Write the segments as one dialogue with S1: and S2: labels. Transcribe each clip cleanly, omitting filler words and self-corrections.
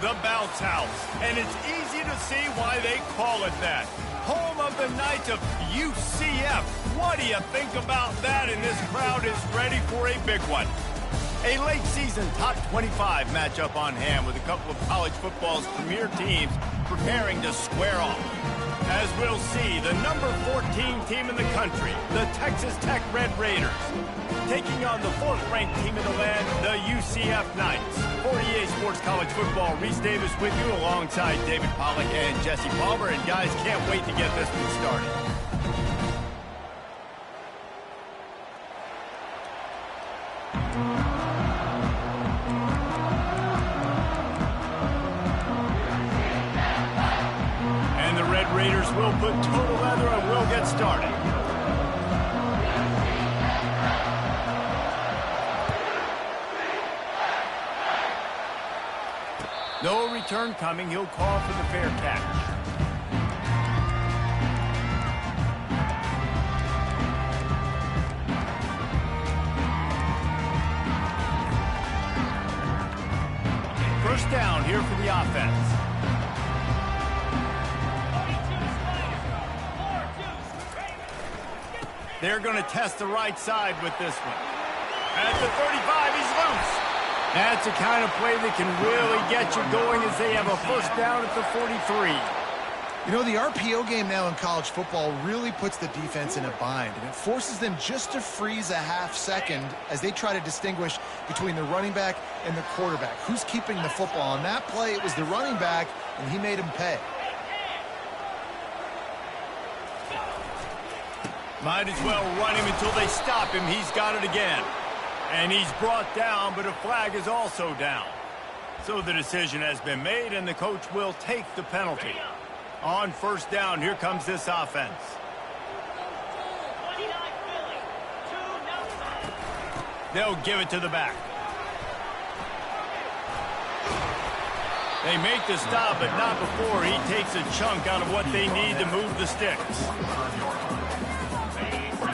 S1: The Bounce House, and it's easy to see why they call it that. Home of the Knights of UCF. What do you think about that? And this crowd is ready for a big one. A late season top 25 matchup on hand with a couple of college football's premier teams preparing to square off. As we'll see, the number 14 team in the country, the Texas Tech Red Raiders, taking on the 4th-ranked team in the land, the UCF Knights. For EA Sports College Football, Reese Davis with you alongside David Pollack and Jesse Palmer. And guys, can't wait to get this one started. And the Red Raiders will put total leather and we'll get started. No return coming. He'll call for the fair catch. First down here for the offense. They're going to test the right side with this one. At the 35, he's loose. That's the kind of play that can really get you going as they have a first down at the 43.
S2: You know, the RPO game now in college football really puts the defense in a bind, and it forces them just to freeze a half second as they try to distinguish between the running back and the quarterback. Who's keeping the football? On that play, it was the running back, and he made him pay.
S1: Might as well run him until they stop him. He's got it again. And he's brought down, but a flag is also down. So the decision has been made, and the coach will take the penalty. On first down, here comes this offense. They'll give it to the back. They make the stop, but not before he takes a chunk out of what they need to move the sticks.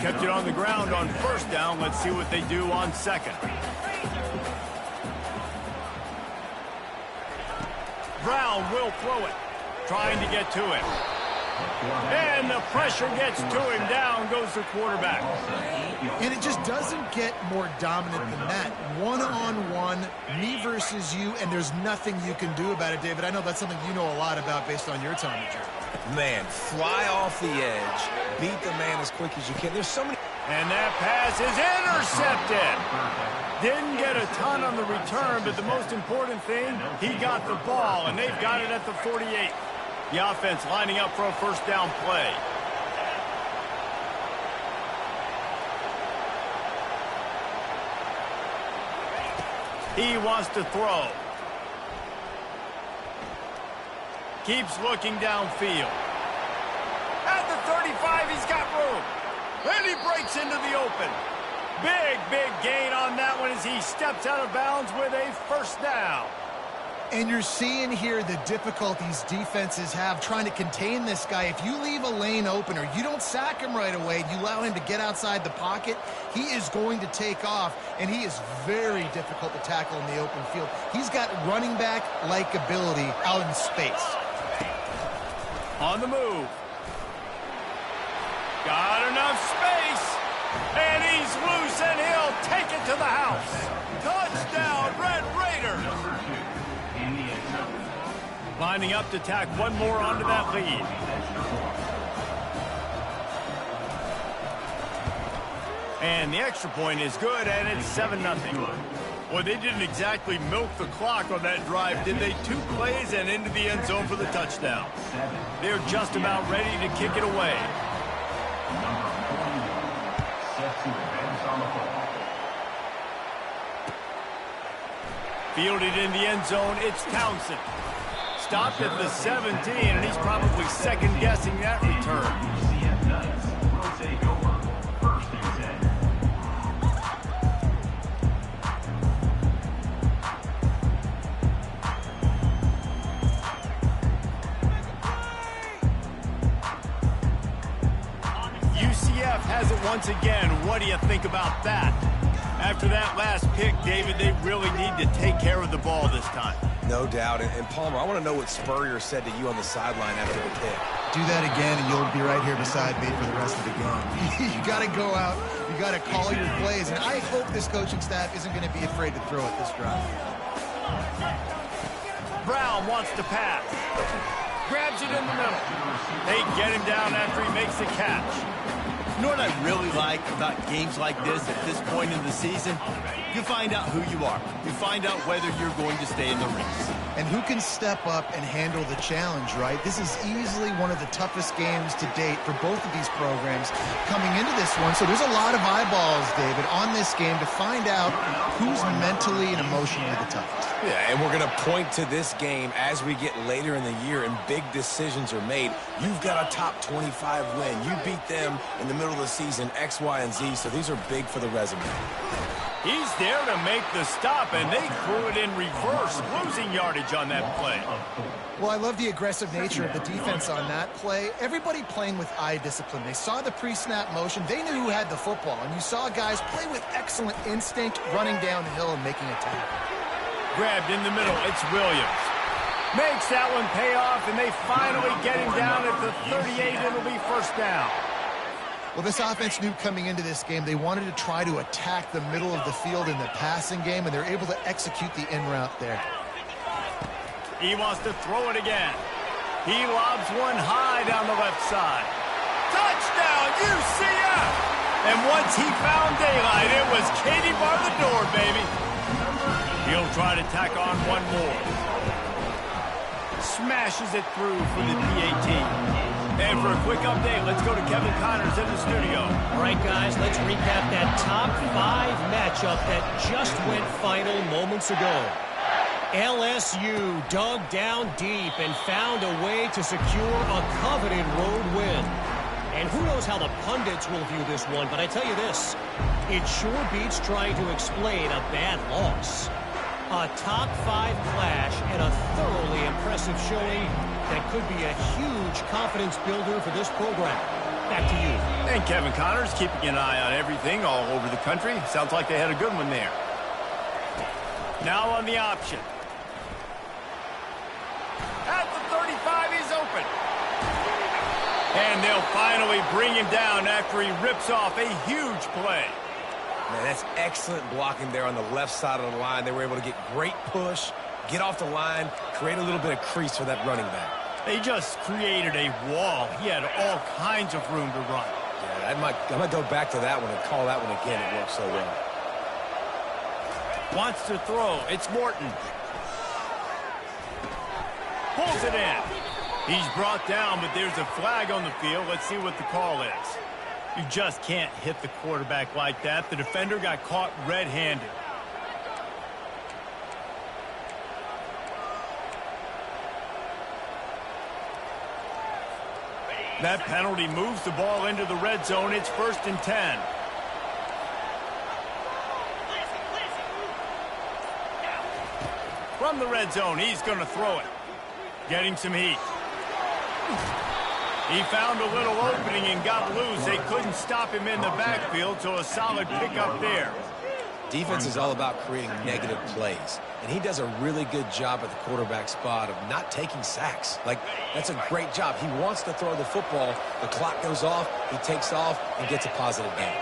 S1: Kept it on the ground on first down. Let's see what they do on second. Brown will throw it, trying to get to it. And the pressure gets to him. Down goes the quarterback.
S2: And it just doesn't get more dominant than that. One-on-one, me versus you, and there's nothing you can do about it, David. I know that's something you know a lot about based on your time at Georgia.
S3: Man, fly off the edge, beat the man as quick as you can. There's so many...
S1: And that pass is intercepted. Didn't get a ton on the return, but the most important thing, he got the ball, and they've got it at the 48. The offense lining up for a first down play. He wants to throw. Keeps looking downfield. At the 35, he's got room. And he breaks into the open. Big gain on that one as he steps out of bounds with a first down.
S2: And you're seeing here the difficulties defenses have trying to contain this guy. If you leave a lane open or you don't sack him right away, you allow him to get outside the pocket, he is going to take off, and he is very difficult to tackle in the open field. He's got running back-like ability out in space.
S1: On the move. Got enough space. And he's loose, and he'll take it to the house. Touchdown, Red Raiders. Lining up to tack one more onto that lead. And the extra point is good, and it's 7-0. Well, they didn't exactly milk the clock on that drive, did they? 2 plays and into the end zone for the touchdown. They're just about ready to kick it away. Fielded in the end zone, it's Townsend. Stopped at the 17, and he's probably second-guessing that return. UCF has it once again. What do you think about that? After that last pick, David, they really need to take care of the ball this time.
S3: No doubt. And Palmer, I want to know what Spurrier said to you on the sideline after the kick.
S2: Do that again, and you'll be right here beside me for the rest of the game. You got to go out. You got to call your plays. And I hope this coaching staff isn't going to be afraid to throw it this drive.
S1: Brown wants to pass. Grabs it in the middle. They get him down after he makes the catch.
S4: You know what I really like about games like this at this point in the season? You find out who you are. You find out whether you're going to stay in the race.
S2: And who can step up and handle the challenge, right? This is easily one of the toughest games to date for both of these programs coming into this one. So there's a lot of eyeballs, David, on this game to find out who's mentally and emotionally the toughest.
S3: Yeah, and we're going to point to this game as we get later in the year and big decisions are made. You've got a top 25 win. You beat them in the middle of the season, X, Y, and Z, so these are big for the resume.
S1: He's there to make the stop, and they threw it in reverse, losing yardage on that play.
S2: Well, I love the aggressive nature of the defense on that play. Everybody playing with eye discipline. They saw the pre-snap motion. They knew who had the football, and you saw guys play with excellent instinct, running down the hill and making a tackle.
S1: Grabbed in the middle, it's Williams. Makes that one pay off, and they finally get him down at the 38. It'll be first down.
S2: Well, this offense knew coming into this game they wanted to try to attack the middle of the field in the passing game, and they're able to execute the in route there.
S1: He wants to throw it again. He lobs one high down the left side. Touchdown, UCF! And once he found daylight, it was Katie bar the door, baby. He'll try to tack on one more. Smashes it through for the PAT. And for a quick update, let's go to Kevin Connors in the studio.
S5: All right, guys, let's recap that top 5 matchup that just went final moments ago. LSU dug down deep and found a way to secure a coveted road win. And who knows how the pundits will view this one, but I tell you this, it sure beats trying to explain a bad loss. A top 5 clash and a thoroughly impressive showing that could be a huge confidence builder for this program. Back to you.
S1: And Kevin Connors keeping an eye on everything all over the country. Sounds like they had a good one there. Now on the option. At the 35, he's open. And they'll finally bring him down after he rips off a huge play.
S3: Man, that's excellent blocking there on the left side of the line. They were able to get great push, get off the line, create a little bit of crease for that running back.
S1: They just created a wall. He had all kinds of room to run.
S3: Yeah, I might go back to that one and call that one again. It worked so well.
S1: Wants to throw. It's Morton. Pulls it in. He's brought down, but there's a flag on the field. Let's see what the call is. You just can't hit the quarterback like that. The defender got caught red-handed. That penalty moves the ball into the red zone. It's 1st and 10. From the red zone, he's going to throw it. Getting some heat. He found a little opening and got loose. They couldn't stop him in the backfield, so a solid pickup there.
S3: Defense is all about creating negative plays, and he does a really good job at the quarterback spot of not taking sacks. Like, that's a great job. He wants to throw the football. The clock goes off, he takes off, and gets a positive gain.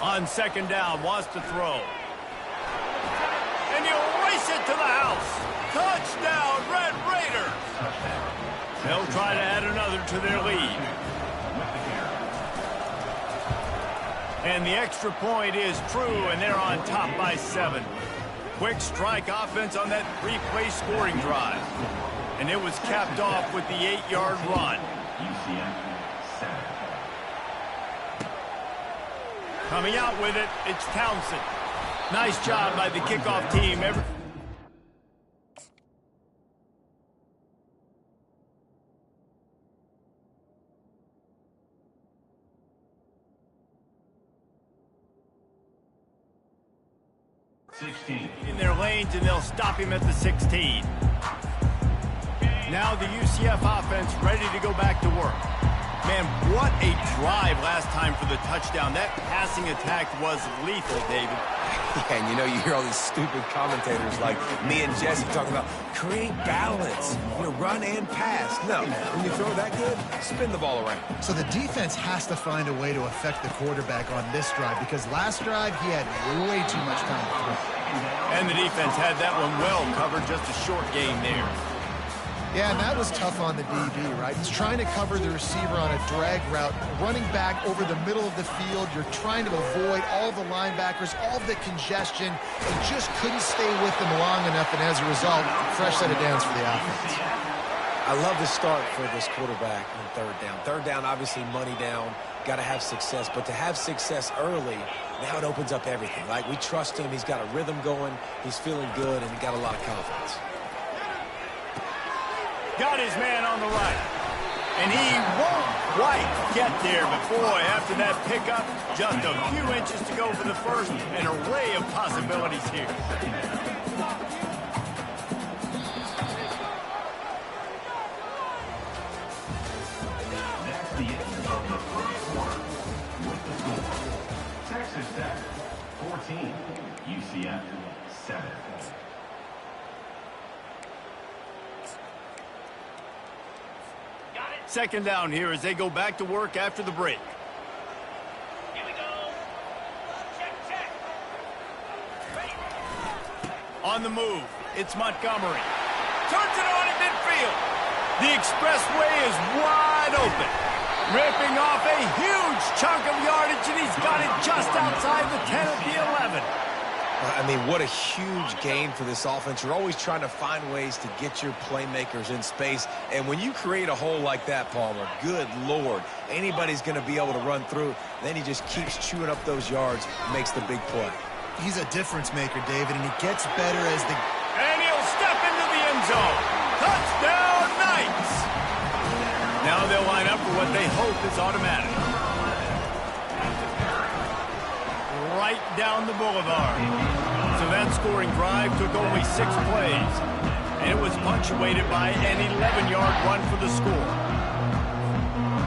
S1: On 2nd down, wants to throw. And he'll race it to the house. Touchdown, Red Raiders! They'll try to add another to their lead. And the extra point is true, and they're on top by 7. Quick strike offense on that 3-play scoring drive. And it was capped off with the 8-yard run. Coming out with it, it's Townsend. Nice job by the kickoff team. In their lanes, and they'll stop him at the 16. Now the UCF offense ready to go back to work. Man, what a drive last time for the touchdown. That passing attack was lethal, David.
S3: Yeah, and you know, you hear all these stupid commentators like me and Jesse talking about create balance, run and pass. No, when you throw that good, spin the ball around.
S2: So the defense has to find a way to affect the quarterback on this drive because last drive he had way too much time to throw.
S1: And the defense had that one well covered, just a short gain there.
S2: Yeah, and that was tough on the DB, right? He's trying to cover the receiver on a drag route, running back over the middle of the field. You're trying to avoid all the linebackers, all the congestion. He just couldn't stay with them long enough, and as a result, fresh set of downs for the offense.
S3: I love the start for this quarterback on third down. Third down, obviously money down, got to have success. But to have success early, now it opens up everything. Like, we trust him. He's got a rhythm going. He's feeling good, and he got a lot of confidence.
S1: Got his man on the right. And he won't quite get there. But, boy, after that pickup, just a few inches to go for the first. An array of possibilities here.
S6: Texas Tech, 14. UCF, 7.
S1: Second down here as they go back to work after the break.
S7: Here we go. Check.
S1: On the move, it's Montgomery. Turns it on in midfield. The expressway is wide open. Ripping off a huge chunk of yardage, and he's got it just outside the 10 of the 11.
S3: I mean, what a huge gain for this offense. You're always trying to find ways to get your playmakers in space. And when you create a hole like that, Palmer, good Lord, anybody's going to be able to run through. Then he just keeps chewing up those yards, makes the big play.
S2: He's a difference maker, David, and he gets better as the...
S1: And he'll step into the end zone. Touchdown, Knights! Now they'll line up for what they hope is automatic. Right down the boulevard. So that scoring drive took only 6 plays. And it was punctuated by an 11-yard run for the score.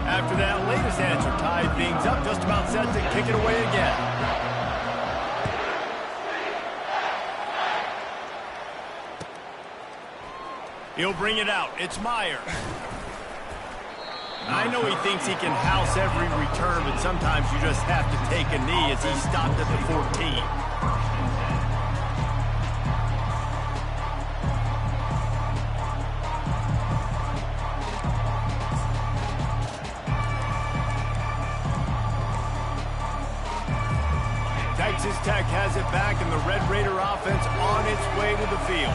S1: After that latest answer tied things up, just about set to kick it away again. He'll bring it out. It's Meyer. I know he thinks he can house every return, but sometimes you just have to take a knee as he stopped at the 14. Texas Tech has it back, and the Red Raider offense on its way to the field.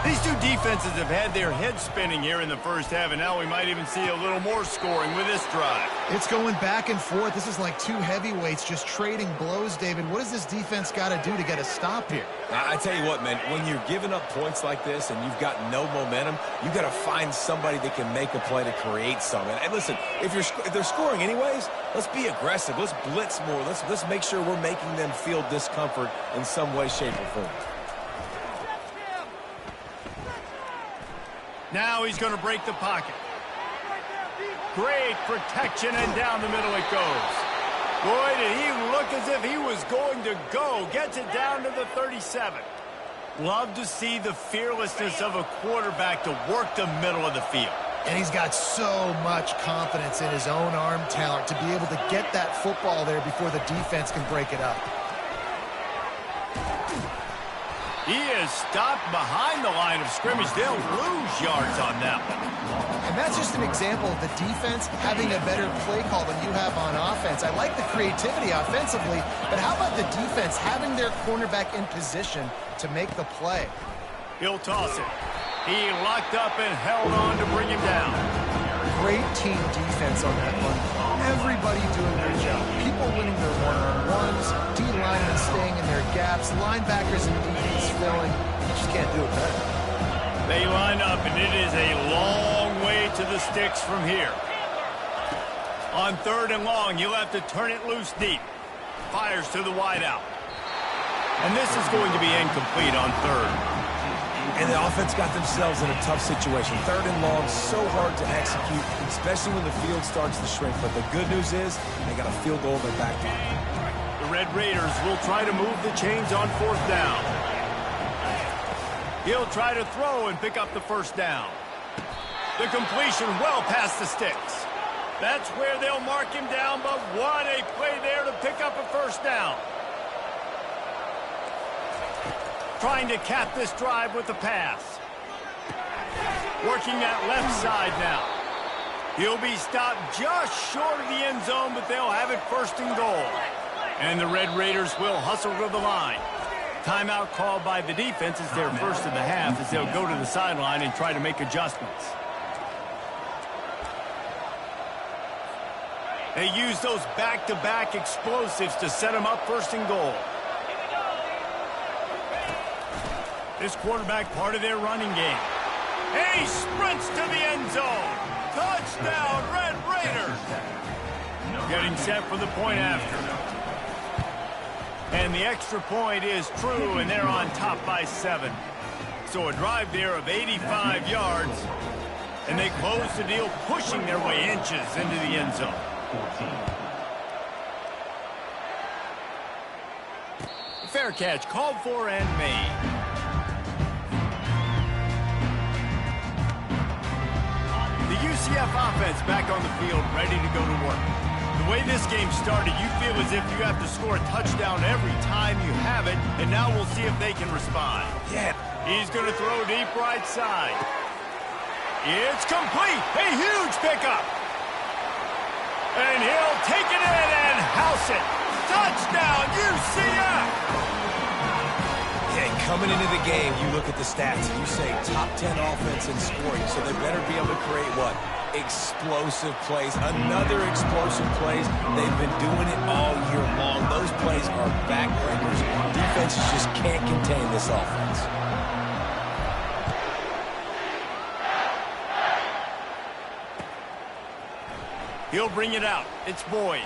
S1: These two defenses have had their heads spinning here in the first half, and now we might even see a little more scoring with this drive.
S2: It's going back and forth. This is like two heavyweights just trading blows, David. What does this defense got to do to get a stop here?
S3: I tell you what, man, when you're giving up points like this and you've got no momentum, you got to find somebody that can make a play to create something. And listen, if they're scoring anyways, let's be aggressive. Let's blitz more. Let's make sure we're making them feel discomfort in some way, shape, or form.
S1: Now he's going to break the pocket. Great protection, and down the middle it goes. Boy, did he look as if he was going to go. Gets it down to the 37. Love to see the fearlessness of a quarterback to work the middle of the field.
S2: And he's got so much confidence in his own arm talent to be able to get that football there before the defense can break it up.
S1: He is stopped behind the line of scrimmage. They'll lose yards on that one.
S2: And that's just an example of the defense having a better play call than you have on offense. I like the creativity offensively, but how about the defense having their cornerback in position to make the play?
S1: He'll toss it. He locked up and held on to bring him down.
S2: Great team defense on that one. Everybody doing their job. People winning their one-on-ones, D-linemen staying in their gaps, linebackers and DBs filling. You just can't do it better.
S1: They line up, and it is a long way to the sticks from here. On 3rd and long, he'll have to turn it loose deep. Fires to the wideout. And this is going to be incomplete on 3rd.
S3: And the offense got themselves in a tough situation. 3rd and long, so hard to execute, especially when the field starts to shrink. But the good news is they got a field goal in their back pocket.
S1: The Red Raiders will try to move the chains on 4th down. He'll try to throw and pick up the 1st down. The completion well past the sticks. That's where they'll mark him down, but what a play there to pick up a 1st down. Trying to cap this drive with the pass. Working that left side now. He'll be stopped just short of the end zone, but they'll have it 1st and goal. And the Red Raiders will hustle to the line. Timeout called by the defense is their 1st of the half as they'll go to the sideline and try to make adjustments. They use those back-to-back explosives to set them up 1st and goal. This quarterback part of their running game. He sprints to the end zone. Touchdown, Red Raiders. Getting set for the point after. And the extra point is true, and they're on top by 7. So a drive there of 85 yards. And they close the deal, pushing their way inches into the end zone.
S6: 14.
S1: Fair catch called for and made. The UCF offense back on the field, ready to go to work. The way this game started, you feel as if you have to score a touchdown every time you have it, and now we'll see if they can respond.
S3: Yeah.
S1: He's going to throw deep right side. It's complete. A huge pickup. And he'll take it in and house it. Touchdown, UCF!
S3: Yeah, coming into the game, you look at the stats and you say top 10 offense in scoring, so they better be able to create what? Explosive plays. Another explosive plays. They've been doing it all year long. Those plays are backbreakers. Defenses just can't contain this offense.
S1: He'll bring it out. It's Boyd.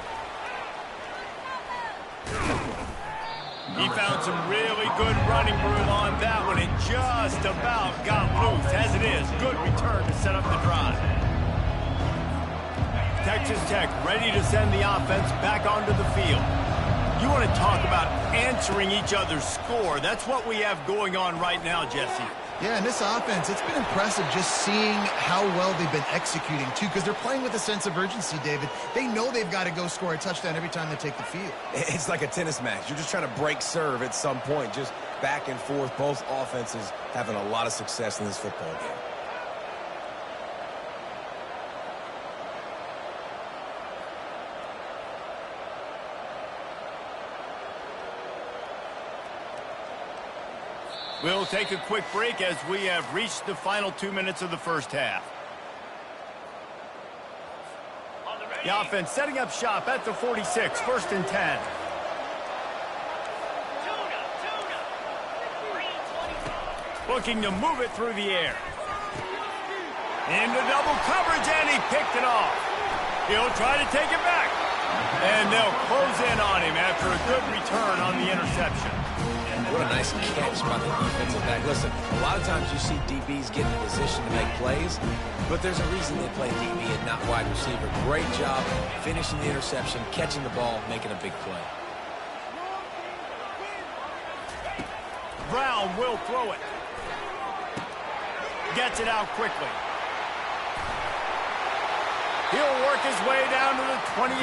S1: He found some really good running room on that one. It just about got loose. As it is, good return to set up the drive. Texas Tech ready to send the offense back onto the field. You want to talk about answering each other's score. That's what we have going on right now, Jesse.
S2: Yeah, and this offense, it's been impressive just seeing how well they've been executing, too, because they're playing with a sense of urgency, David. They know they've got to go score a touchdown every time they take the field.
S3: It's like a tennis match. You're just trying to break serve at some point, just back and forth. Both offenses having a lot of success in this football game.
S1: We'll take a quick break as we have reached the final 2 minutes of the first half. The offense setting up shop at the 46, 1st and 10. Looking to move it through the air. Into double coverage, and he picked it off. He'll try to take it back. And they'll close in on him after a good return on the interception.
S3: What a nice catch by the defensive back. Listen, a lot of times you see DBs get in position to make plays, but there's a reason they play DB and not wide receiver. Great job finishing the interception, catching the ball, making a big play.
S1: Brown will throw it. Gets it out quickly. He'll work his way down to the 28.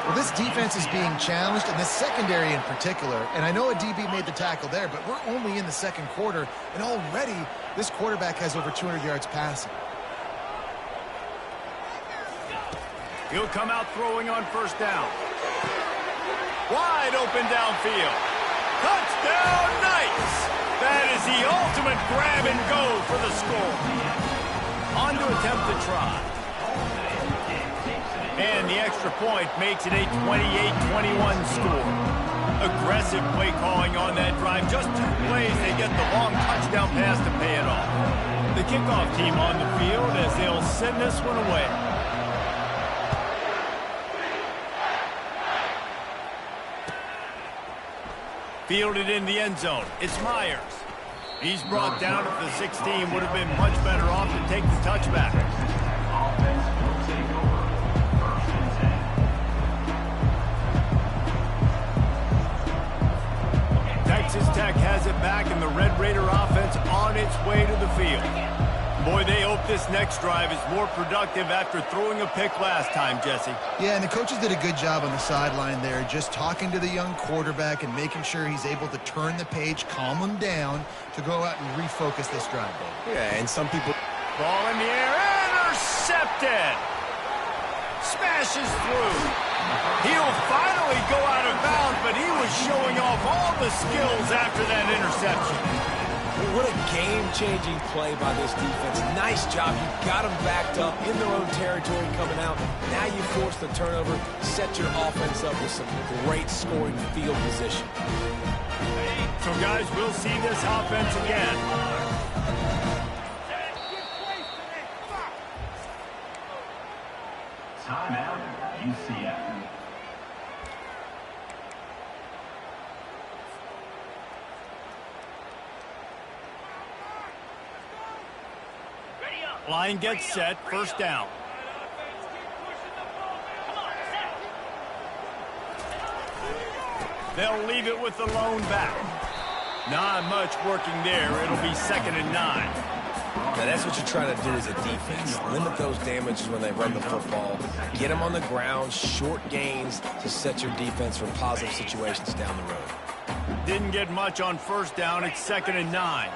S2: Well, this defense is being challenged, and the secondary in particular. And I know a DB made the tackle there, but we're only in the second quarter, and already this quarterback has over 200 yards passing.
S1: He'll come out throwing on 1st down. Wide open downfield. Touchdown, Knights! That is the ultimate grab and go for the score. On to attempt the try. And the extra point makes it a 28-21 score. Aggressive play calling on that drive. Just 2 plays, they get the long touchdown pass to pay it off. The kickoff team on the field as they'll send this one away. Fielded in the end zone. It's Myers. He's brought down at the 16. Would have been much better off to take the touchback.
S6: Offense will take over. First and 10.
S1: Texas Tech has it back, and the Red Raider offense on its way to the field. Boy, they hope this next drive is more productive after throwing a pick last time, Jesse.
S2: Yeah, and the coaches did a good job on the sideline there, just talking to the young quarterback and making sure he's able to turn the page, calm him down to go out and refocus this drive.
S3: Yeah, and some people...
S1: Ball in the air, intercepted! Smashes through. He'll finally go out of bounds, but he was showing off all the skills after that interception.
S3: What a game-changing play by this defense. Nice job. You got them backed up in their own territory coming out. Now you force the turnover, set your offense up with some great scoring field position.
S1: So, guys, we'll see this offense again.
S6: Timeout, UCF.
S1: Line gets set, first down. They'll leave it with the lone back. Not much working there. It'll be 2nd and 9.
S3: Now, that's what you're trying to do as a defense. Limit those damages when they run the football. Get them on the ground, short gains to set your defense for positive situations down the road.
S1: Didn't get much on first down. It's 2nd and 9.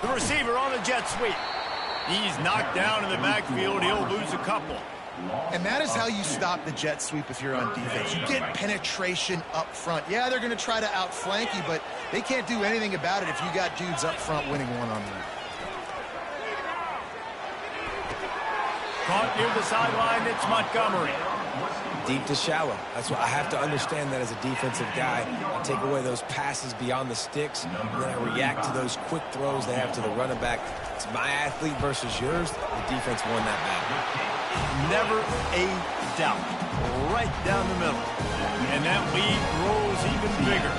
S1: The receiver on the jet sweep. He's knocked down in the backfield. He'll lose a couple.
S2: And that is how you stop the jet sweep if you're on defense. You get penetration up front. Yeah, they're going to try to outflank you, but they can't do anything about it if you got dudes up front winning one-on-one.
S1: Caught near the sideline, it's Montgomery.
S3: Deep to shallow. That's what I have to understand that as a defensive guy. I take away those passes beyond the sticks, and then I react to those quick throws they have to the running back. It's my athlete versus yours. The defense won that battle.
S1: Never a doubt. Right down the middle. And that lead grows even bigger.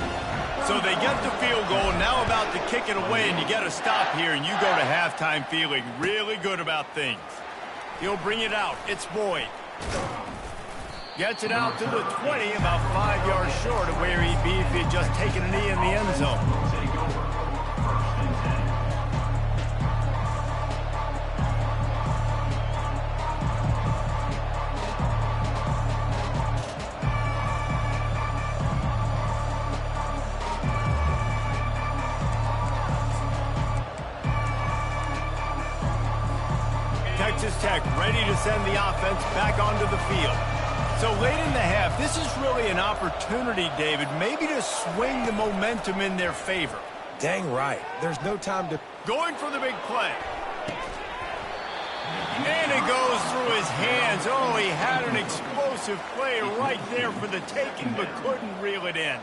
S1: So they get the field goal, now about to kick it away, and you get a stop here, and you go to halftime feeling really good about things. He'll bring it out. It's Boyd. Gets it out to the 20, about 5 yards short of where he'd be if he'd just taken a knee in the end zone.
S6: Take over. First and 10.
S1: Texas Tech ready to send the offense back onto the field. So late in the half, this is really an opportunity, David, maybe to swing the momentum in their favor.
S3: Dang right. There's no time to...
S1: Going for the big play. And it goes through his hands. Oh, he had an explosive play right there for the taking, but couldn't reel it in.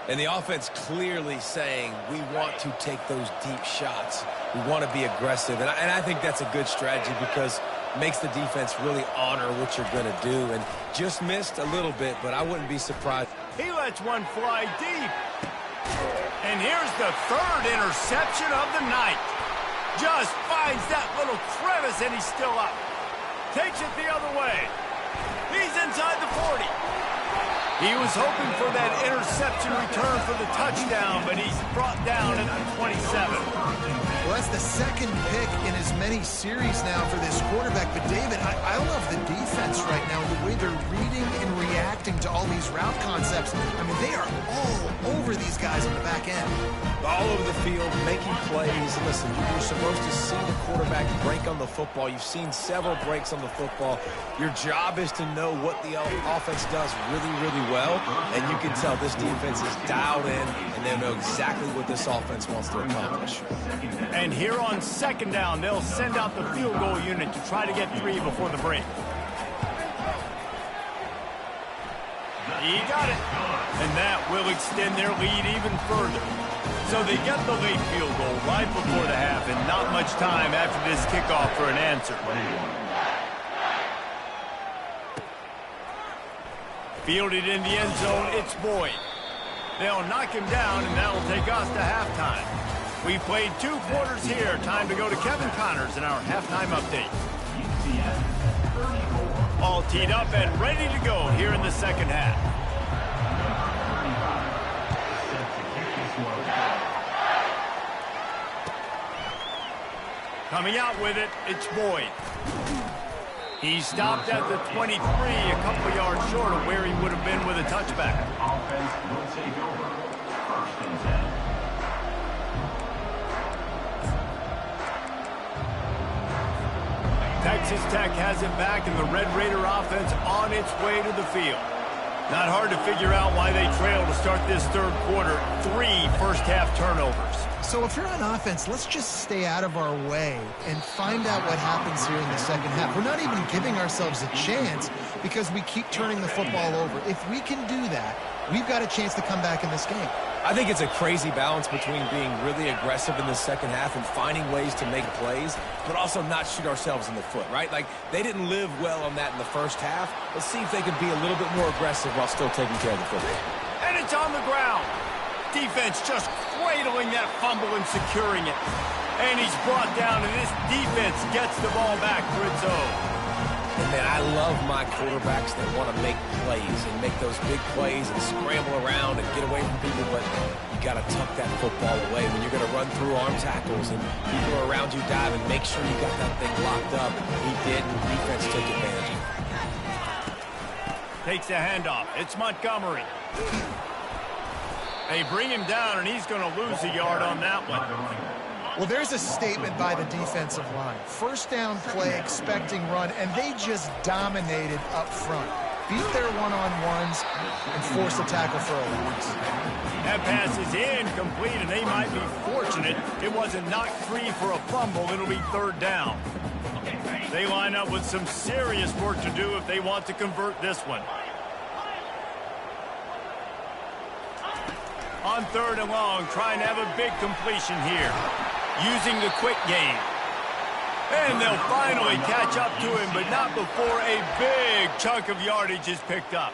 S3: And the offense clearly saying, we want to take those deep shots. We want to be aggressive. And I think that's a good strategy because it makes the defense really honor what you're going to do. And just missed a little bit, but I wouldn't be surprised.
S1: He lets one fly deep. And here's the third interception of the night. Just finds that little crevice, and he's still up. Takes it the other way. He's inside the 40. He was hoping for that interception return for the touchdown, but he's brought down at the 27.
S2: Well, that's the second pick in as many series now for this quarterback. But, David, I love the defense right now, the way they're reading and reacting to all these route concepts. I mean, they are all over these guys on the back end.
S3: All over the field, making plays. Listen, you're supposed to see the quarterback break on the football. You've seen several breaks on the football. Your job is to know what the offense does really, really well. And you can tell this defense is dialed in, and they know exactly what this offense wants to accomplish.
S1: And here on second down, they'll send out the field goal unit to try to get 3 before the break. He got it. And that will extend their lead even further. So they get the late field goal right before the half, and not much time after this kickoff for an answer. Fielded in the end zone, it's Boyd. They'll knock him down, and that'll take us to halftime. We played 2 quarters here. Time to go to Kevin Connors in our halftime update. All teed up and ready to go here in the second half. Coming out with it, it's Boyd. He stopped at the 23, a couple yards short of where he would have been with a touchback.
S6: Offense will take over. 1st and 10.
S1: Texas Tech has it back, and the Red Raider offense on its way to the field. Not hard to figure out why they trail to start this 3rd quarter. 3 first-half turnovers.
S2: So if you're on offense, let's just stay out of our way and find out what happens here in the second half. We're not even giving ourselves a chance because we keep turning the football over. If we can do that, we've got a chance to come back in this game.
S3: I think it's a crazy balance between being really aggressive in the second half and finding ways to make plays, but also not shoot ourselves in the foot, right? Like, they didn't live well on that in the first half. Let's see if they can be a little bit more aggressive while still taking care of the football.
S1: And it's on the ground. Defense just cradling that fumble and securing it. And he's brought down, and this defense gets the ball back for its own.
S3: And, man, I love my quarterbacks that want to make plays and make those big plays and scramble around and get away from people, but you got to tuck that football away when you're going to run through arm tackles and people are around you diving. Make sure you got that thing locked up. He did, and the defense took advantage of it.
S1: Takes a handoff. It's Montgomery. They bring him down, and he's going to lose a yard on that one.
S2: Well, there's a statement by the defensive line. 1st down play, expecting run, and they just dominated up front. Beat their one-on-ones and force a tackle for a loss.
S1: That pass is incomplete, and they might be fortunate it wasn't knocked free for a fumble. It'll be 3rd down. They line up with some serious work to do if they want to convert this one. On 3rd and long, trying to have a big completion here. Using the quick game. And they'll finally catch up to him, but not before a big chunk of yardage is picked up.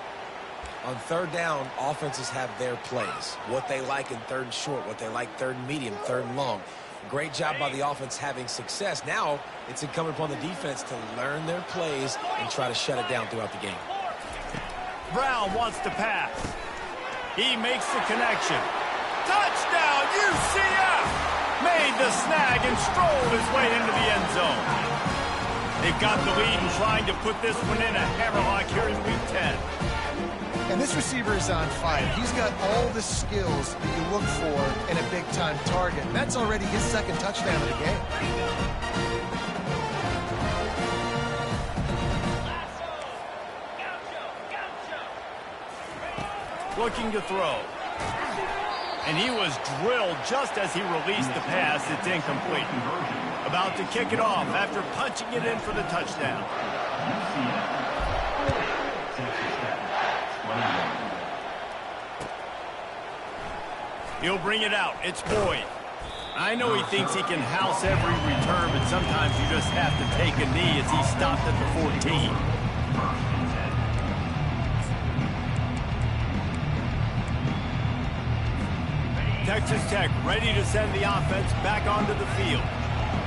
S3: On 3rd down, offenses have their plays. What they like in 3rd and short, what they like 3rd and medium, 3rd and long. Great job by the offense having success. Now it's incumbent upon the defense to learn their plays and try to shut it down throughout the game.
S1: Brown wants to pass. He makes the connection. Touchdown, UCF! Made the snag and strolled his way into the end zone. They've got the lead and trying to put this one in a hammerlock here in Week 10.
S2: And this receiver is on fire. He's got all the skills that you look for in a big-time target. That's already his 2nd touchdown of the game.
S1: Looking to throw. And he was drilled just as he released the pass. It's incomplete. About to kick it off after punching it in for the touchdown. He'll bring it out. It's Boyd. I know he thinks he can house every return, but sometimes you just have to take a knee as he stopped at the 14. Texas Tech ready to send the offense back onto the field.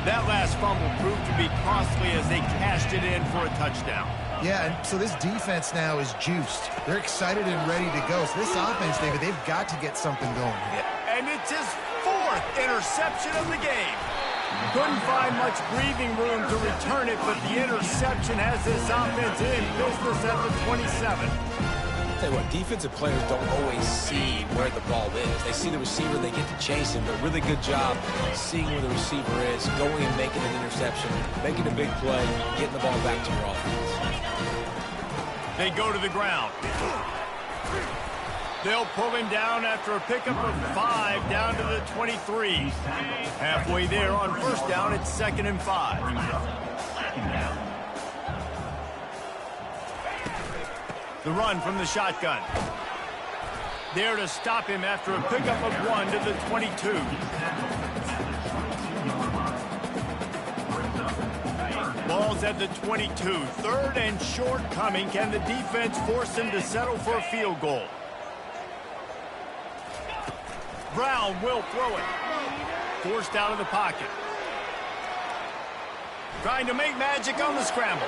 S1: That last fumble proved to be costly as they cashed it in for a touchdown.
S2: Yeah, and so this defense now is juiced. They're excited and ready to go. So this offense, David, they've got to get something going.
S1: Yeah. And it's his 4th interception of the game. Couldn't find much breathing room to return it, but the interception has this offense in business at the 27.
S3: Tell you what, defensive players don't always see where the ball is. They see the receiver, they get to chase him, but really good job seeing where the receiver is, going and making an interception, making a big play, getting the ball back to your offense.
S1: They go to the ground. They'll pull him down after a pickup of 5 down to the 23. Halfway there on 1st down, it's 2nd and 5. The run from the shotgun. There to stop him after a pickup of 1 to the 22. Ball's at the 22. 3rd and short coming. Can the defense force him to settle for a field goal? Brown will throw it. Forced out of the pocket. Trying to make magic on the scramble.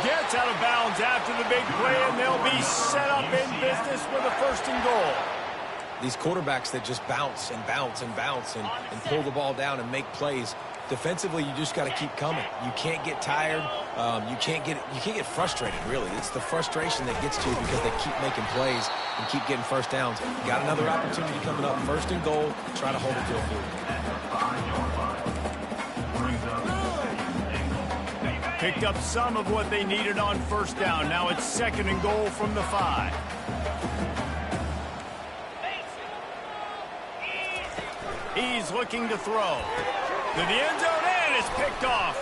S1: Gets out of bounds after the big play, and they'll be set up in business with a 1st and goal.
S3: These quarterbacks that just bounce and bounce and bounce and pull the ball down and make plays. Defensively, you just got to keep coming. You can't get tired. You can't get frustrated, really. It's the frustration that gets to you because they keep making plays and keep getting 1st downs. Got another opportunity coming up. 1st and goal. Try to hold it to a field.
S1: Picked up some of what they needed on 1st down. Now it's 2nd and goal from the 5. He's looking to throw. To the end zone, and it's picked off.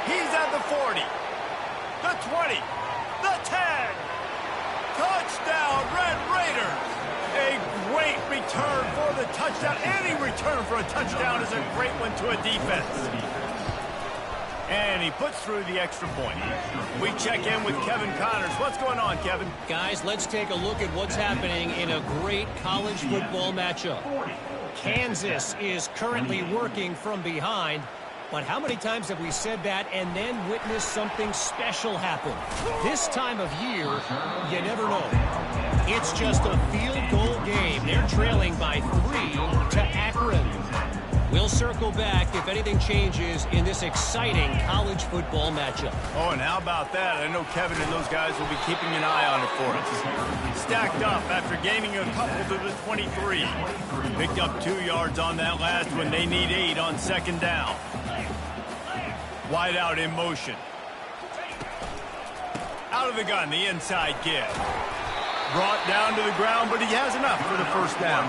S1: He's at the 40, the 20, the 10. Touchdown, Red Raiders. A great return for the touchdown. Any return for a touchdown is a great one to a defense. And he puts through the extra point. We check in with Kevin Connors. What's going on, Kevin?
S5: Guys, let's take a look at what's happening in a great college football matchup. Kansas is currently working from behind, but how many times have we said that and then witnessed something special happen? This time of year, you never know. It's just a field goal game. They're trailing by 3 to Akron. We'll circle back if anything changes in this exciting college football matchup.
S1: Oh, and how about that? I know Kevin and those guys will be keeping an eye on it for us. Stacked up after gaining a couple to the 23. Picked up 2 yards on that last one. They need 8 on 2nd down. Wide out in motion. Out of the gun, the inside give. Brought down to the ground, but he has enough for the 1st down.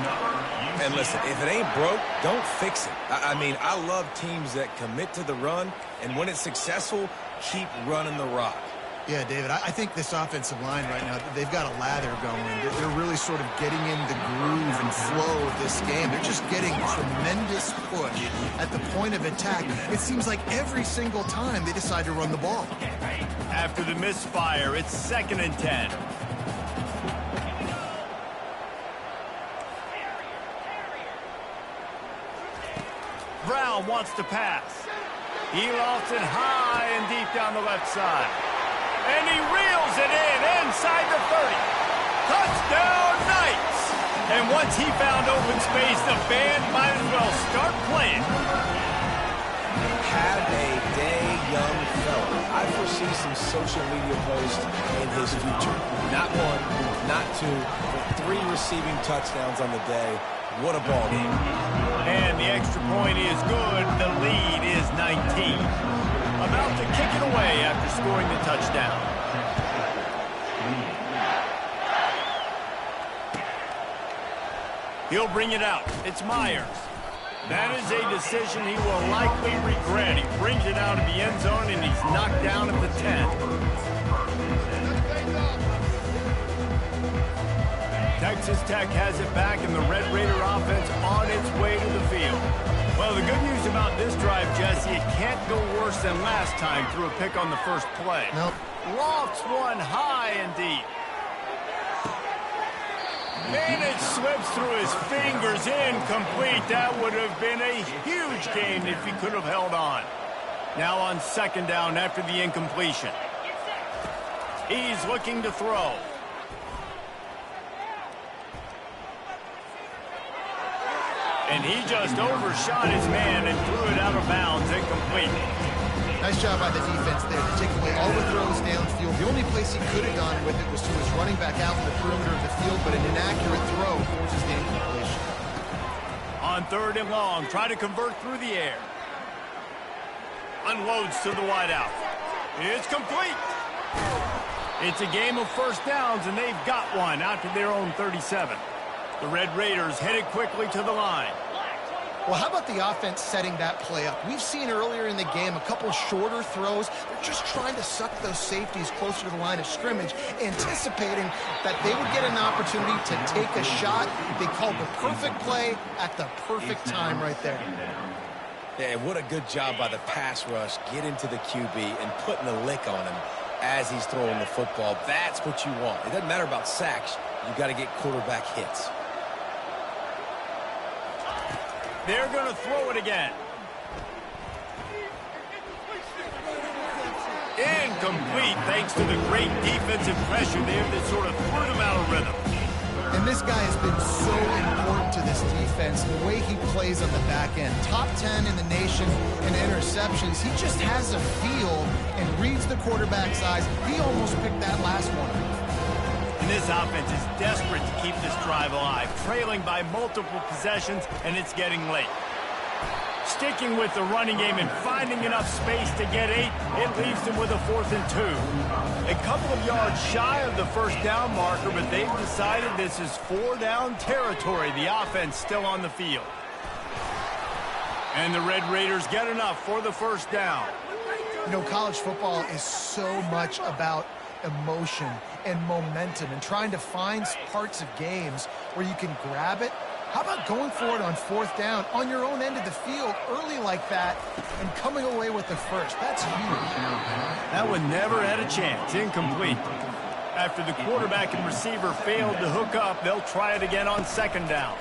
S3: And listen, if it ain't broke, don't fix it. I mean, I love teams that commit to the run, and when it's successful, keep running the rock.
S2: Yeah, David, I think this offensive line right now, they've got a lather going. They're really sort of getting in the groove and flow of this game. They're just getting tremendous push at the point of attack. It seems like every single time they decide to run the ball.
S1: After the misfire, it's 2nd and 10. Brown wants to pass. He lofts it high and deep down the left side. And he reels it in inside the 30. Touchdown, Knights! And once he found open space, the band might as well start playing.
S3: Have a day, young fella. I foresee some social media posts in his future. Not 1, not 2, but 3 receiving touchdowns on the day. What a ball game.
S1: And the extra point is good. The lead is 19. About to kick it away after scoring the touchdown. He'll bring it out. It's Myers. That is a decision he will likely regret. He brings it out of the end zone, and he's knocked down at the 10. Texas Tech has it back, and the Red Raider offense on its way to the field. Well, the good news about this drive, Jesse, it can't go worse than last time through a pick on the 1st play.
S2: Nope.
S1: Lofts one high and deep. Man, it slips through his fingers, incomplete. That would have been a huge gain if he could have held on. Now on 2nd down after the incompletion. He's looking to throw. And he just overshot his man and threw it out of bounds, incomplete.
S2: Nice job by the defense there to take away all the throws downfield. The only place he could have gone with it was to his running back out in the perimeter of the field, but an inaccurate throw forces the incompletion.
S1: On 3rd and long, try to convert through the air. Unloads to the wideout. It's complete. It's a game of 1st downs, and they've got one out to their own 37. The Red Raiders headed quickly to the line.
S2: Well, how about the offense setting that play up? We've seen earlier in the game a couple shorter throws. They're just trying to suck those safeties closer to the line of scrimmage, anticipating that they would get an opportunity to take a shot. They called the perfect play at the perfect time right there.
S3: Yeah, what a good job by the pass rush, getting to the QB and putting the lick on him. as he's throwing the football. That's what you want. It doesn't matter about sacks. You got to get quarterback hits.
S1: They're going to throw it again. Incomplete, thanks to the great defensive pressure there that sort of threw them out of rhythm.
S2: And this guy has been so important to this defense, the way he plays on the back end. Top 10 in the nation in interceptions. He just has a feel and reads the quarterback's eyes. He almost picked that last one.
S1: And this offense is desperate to keep this drive alive, trailing by multiple possessions, and it's getting late. Sticking with the running game and finding enough space to get 8, it leaves them with a 4th and 2. A couple of yards shy of the first down marker, but they've decided this is 4-down territory. The offense still on the field. And the Red Raiders get enough for the first down.
S2: You know, college football is so much about emotion and momentum and trying to find parts of games where you can grab it. How about going for it on 4th down on your own end of the field early like that and coming away with the first? That's huge.
S1: That one never had a chance. Incomplete. After the quarterback and receiver failed to hook up, they'll try it again on 2nd down.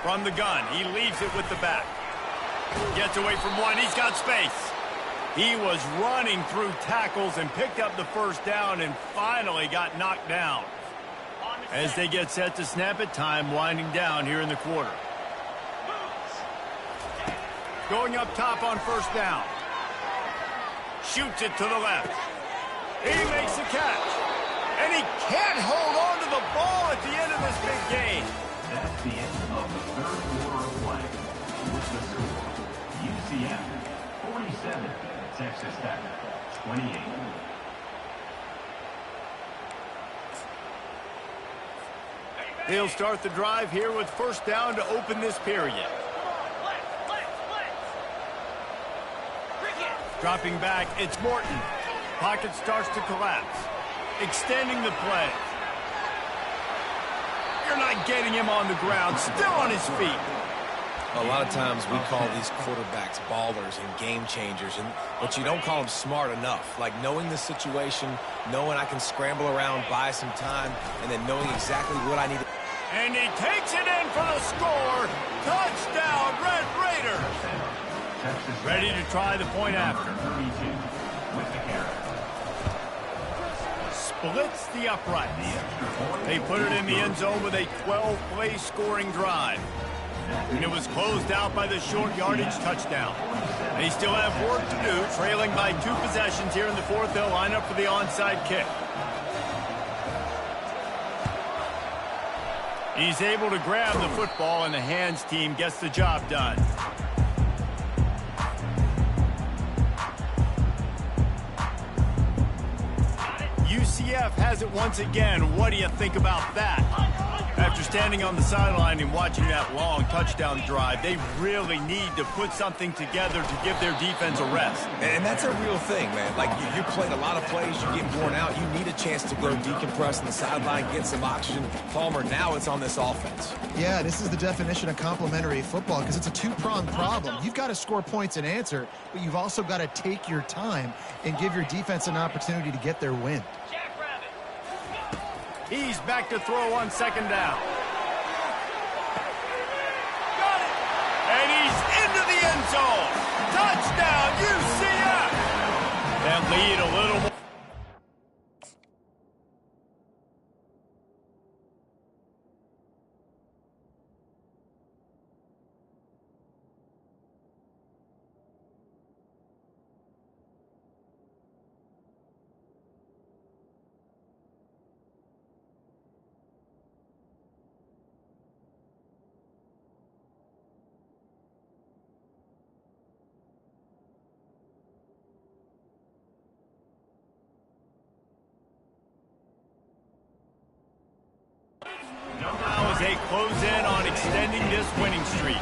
S1: From the gun, he leaves it with the back. Gets away from one. He's got space. He was running through tackles and picked up the first down and finally got knocked down. As they get set to snap it, time winding down here in the quarter. Going up top on 1st down. Shoots it to the left. He makes the catch. And he can't hold on to the ball at the end of this big game.
S6: That's the end of the 3rd quarter of play. With the score, UCF 47, Texas Tech 28.
S1: They'll start the drive here with 1st down to open this period. Dropping back, it's Morton. Pocket starts to collapse. Extending the play. You're not getting him on the ground, still on his feet.
S3: A lot of times we call these quarterbacks ballers and game changers, but you don't call them smart enough. Like knowing the situation, knowing I can scramble around, buy some time, and then knowing exactly what I need to.
S1: And he takes it in for the score. Touchdown, Red Raiders. Ready to try the point after. Splits the uprights. They put it in the end zone with a 12-play scoring drive. And it was closed out by the short yardage touchdown. They still have work to do, trailing by 2 possessions here in the 4th. They'll line up for the onside kick. He's able to grab the football, and the hands team gets the job done. UCF has it once again. What do you think about that? After standing on the sideline and watching that long touchdown drive, they really need to put something together to give their defense a rest.
S3: And that's a real thing, man. Like, you played a lot of plays, you get worn out, you need a chance to go decompress on the sideline, get some oxygen. Palmer, now it's on this offense.
S2: Yeah, this is the definition of complementary football because it's a 2-pronged problem. You've got to score points and answer, but you've also got to take your time and give your defense an opportunity to get their win.
S1: He's back to throw on 2nd down. Got it! And he's into the end zone. Touchdown, UCF! That lead a little more. Now as they close in on extending this winning streak.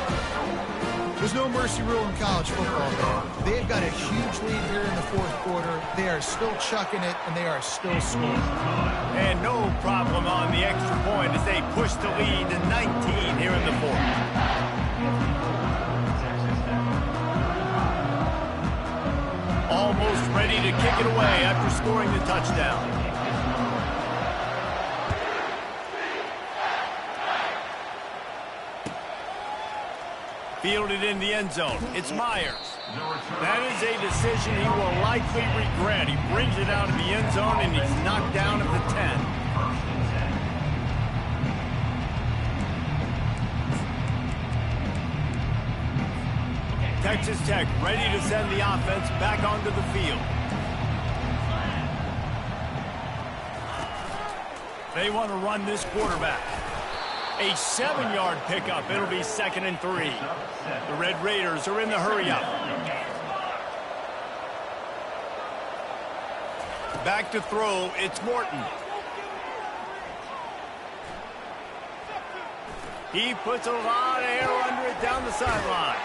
S2: There's no mercy rule in college football, man. They've got a huge lead here in the 4th quarter. They are still chucking it, and they are still scoring.
S1: And no problem on the extra point as they push the lead to 19 here in the 4th. Almost ready to kick it away after scoring the touchdown. Fielded in the end zone. It's Myers. That is a decision he will likely regret. He brings it out of the end zone, and he's knocked down at the 10. Texas Tech ready to send the offense back onto the field. They want to run this quarterback. A 7-yard pickup. It'll be 2nd and 3. The Red Raiders are in the hurry-up. Back to throw. It's Morton. He puts a lot of air under it down the sideline.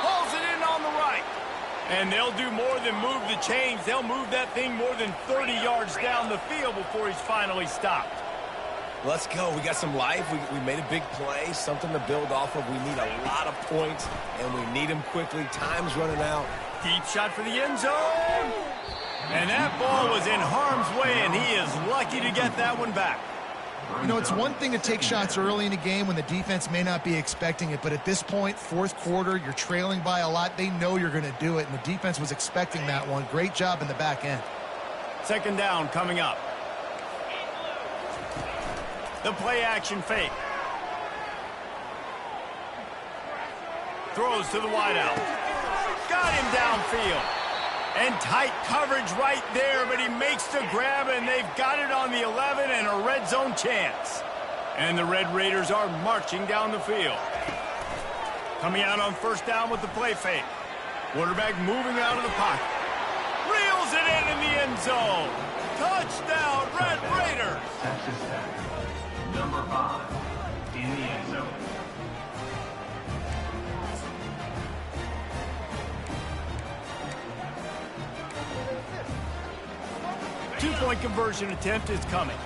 S1: Pulls it in on the right. And they'll do more than move the chains. They'll move that thing more than 30 yards down the field before he's finally stopped.
S3: Let's go. We got some life. We made a big play, something to build off of. We need a lot of points, and we need them quickly. Time's running out.
S1: Deep shot for the end zone. And that ball was in harm's way, and he is lucky to get that one back.
S2: You know, it's one thing to take shots early in a game when the defense may not be expecting it, but at this point, fourth quarter, you're trailing by a lot. They know you're going to do it, and the defense was expecting that one. Great job in the back end.
S1: 2nd down coming up. The play-action fake. Throws to the wideout. Got him downfield. And tight coverage right there, but he makes the grab, and they've got it on the 11 and a red zone chance. And the Red Raiders are marching down the field. Coming out on 1st down with the play fake. Quarterback moving out of the pocket. Reels it in the end zone. Touchdown, Red Raiders.
S6: Texas Tech. Number 5 in the end zone.
S1: Two-point conversion attempt is coming.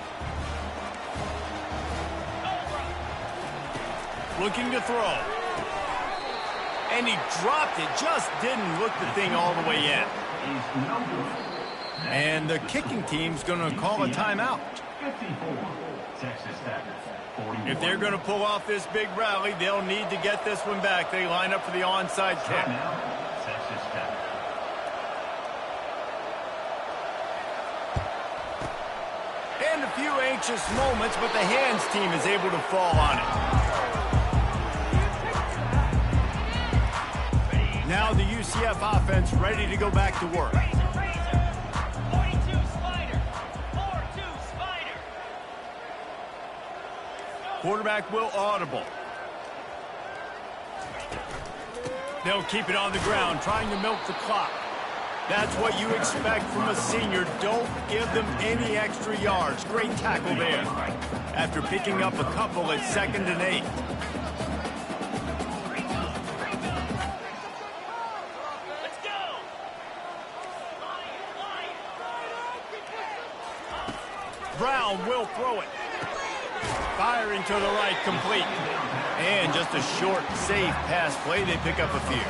S1: Looking to throw. And he dropped it. Just didn't look the thing all the way in. And the kicking team's going to call a timeout.
S6: 54. Texas Tech. 41.
S1: If they're going to pull off this big rally, they'll need to get this one back. They line up for the onside kick.
S6: Texas Tech.
S1: And a few anxious moments, but the hands team is able to fall on it. Now the UCF offense ready to go back to work. Quarterback will audible. They'll keep it on the ground, trying to milk the clock. That's what you expect from a senior. Don't give them any extra yards. Great tackle there. After picking up a couple at 2nd and 8.
S7: Let's go.
S1: Brown will throw it. Firing to the right, complete. And just a short, safe pass play. They pick up a few.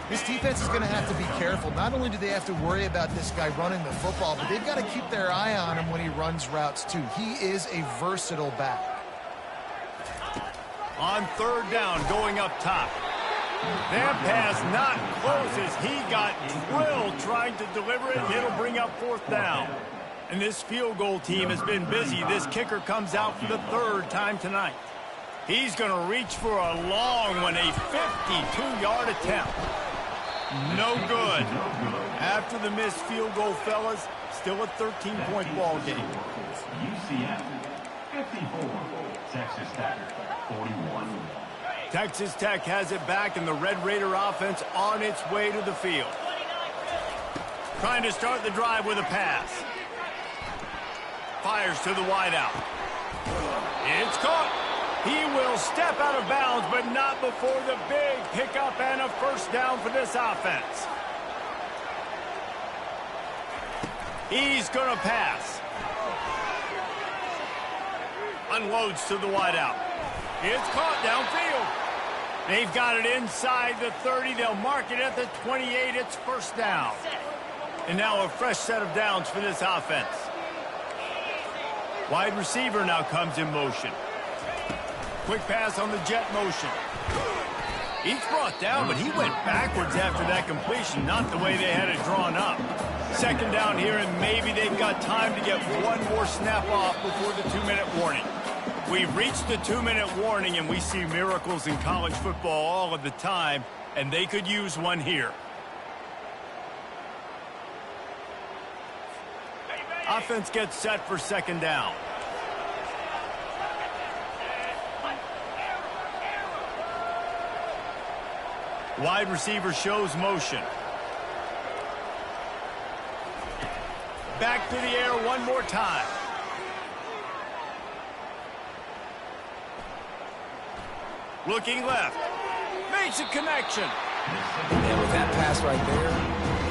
S2: This defense is going to have to be careful. Not only do they have to worry about this guy running the football, but they've got to keep their eye on him when he runs routes, too. He is a versatile back.
S1: On 3rd down, going up top. That pass not close as he got drilled trying to deliver it, and it'll bring up 4th down. And this field goal team has been busy. This kicker comes out for the 3rd time tonight. He's going to reach for a long one, a 52-yard attempt. No good. After the missed field goal, fellas, still a 13-point ball game.
S6: UCF 54. Texas Tech 41.
S1: Texas Tech has it back, and the Red Raider offense on its way to the field. Trying to start the drive with a pass. Fires to the wideout. It's caught. He will step out of bounds, but not before the big pickup and a 1st down for this offense. He's going to pass. Unloads to the wideout. It's caught downfield. They've got it inside the 30. They'll mark it at the 28. It's 1st down. And now a fresh set of downs for this offense. Wide receiver now comes in motion. Quick pass on the jet motion. He's brought down, but he went backwards after that completion, not the way they had it drawn up. Second down here, and maybe they've got time to get one more snap off before the 2-minute warning. We've reached the 2-minute warning, and we see miracles in college football all of the time, and they could use one here. Offense gets set for second down. Wide receiver shows motion. Back to the air one more time. Looking left. Makes a connection.
S3: And with that pass right there,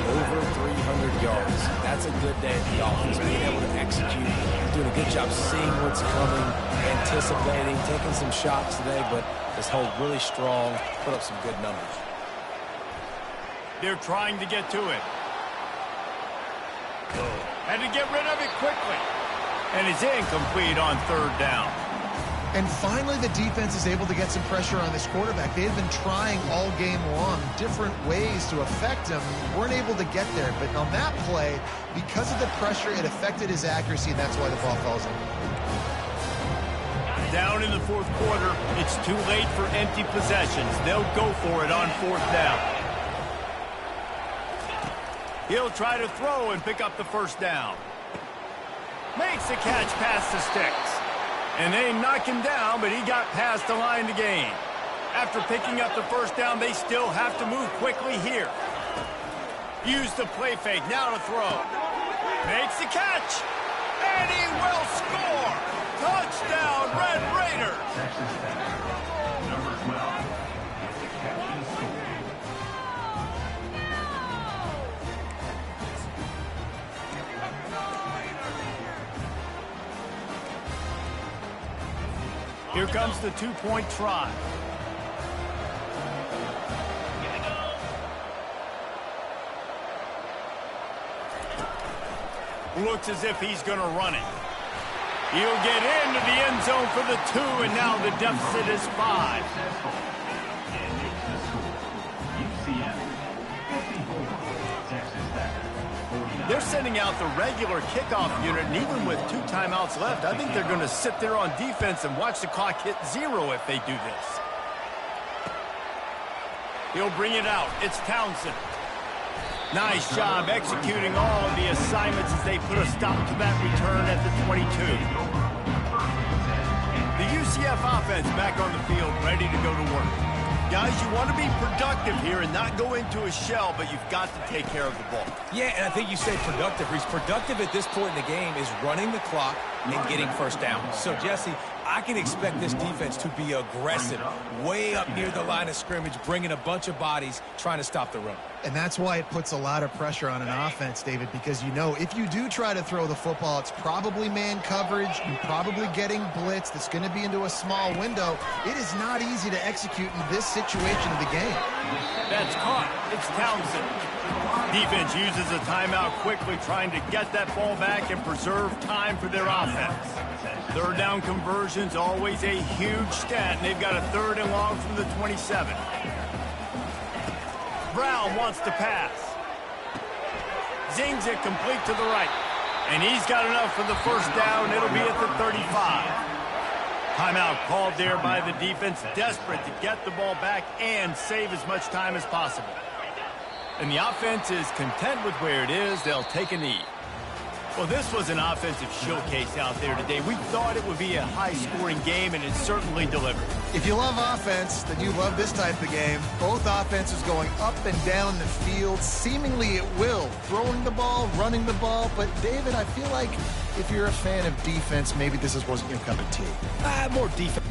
S3: over 300 yards. That's a good day at the office. Being able to execute, doing a good job seeing what's coming, anticipating, taking some shots today, but this hold really strong, put up some good numbers.
S1: They're trying to get to it. Had to get rid of it quickly. And it's incomplete on third down.
S2: And finally, the defense is able to get some pressure on this quarterback. They had been trying all game long different ways to affect him. Weren't able to get there. But on that play, because of the pressure, it affected his accuracy, and that's why the ball falls in.
S1: Down in the fourth quarter, it's too late for empty possessions. They'll go for it on fourth down. He'll try to throw and pick up the first down. Makes the catch past the sticks. And they knock him down, but he got past the line to gain. After picking up the first down, they still have to move quickly here. Use the play fake, now to throw. Makes the catch, and he will score! Touchdown, Red Raiders!
S6: Texas Tech, number 12, gets the catch and score.
S1: Here comes the two-point try. Looks as if he's going to run it. He'll get into the end zone for the 2, and now the deficit is 5.
S6: And makes the score. UCF 54, Texas Tech 49.
S1: They're sending out the regular kickoff unit, and even with 2 timeouts left, I think they're going to sit there on defense and watch the clock hit 0 if they do this. He'll bring it out. It's Townsend. Nice job executing all of the assignments as they put a stop to that return at the 22. The UCF offense back on the field, ready to go to work. Guys, you want to be productive here and not go into a shell, but you've got to take care of the ball.
S3: Yeah, and I think you say productive. He's productive at this point in the game is running the clock and getting first down. So, Jesse, I can expect this defense to be aggressive, way up near the line of scrimmage, bringing a bunch of bodies, trying to stop the run.
S2: And that's why it puts a lot of pressure on an offense, David, because you know if you do try to throw the football, it's probably man coverage, you're probably getting blitzed, it's going to be into a small window. It is not easy to execute in this situation of the game.
S1: That's caught. It's Townsend. Defense uses a timeout quickly, trying to get that ball back and preserve time for their offense. Third down conversions, always a huge stat, and they've got a 3rd and long from the 27. Brown wants to pass. Zings it complete to the right. And he's got enough for the first down. It'll be at the 35. Timeout called there by the defense, desperate to get the ball back and save as much time as possible. And the offense is content with where it is. They'll take a knee. Well, this was an offensive showcase out there today. We thought it would be a high-scoring game, and it certainly delivered.
S2: If you love offense, then you love this type of game. Both offenses going up and down the field, seemingly at will, throwing the ball, running the ball. But, David, I feel like if you're a fan of defense, maybe this wasn't your cup of tea.
S3: More defense.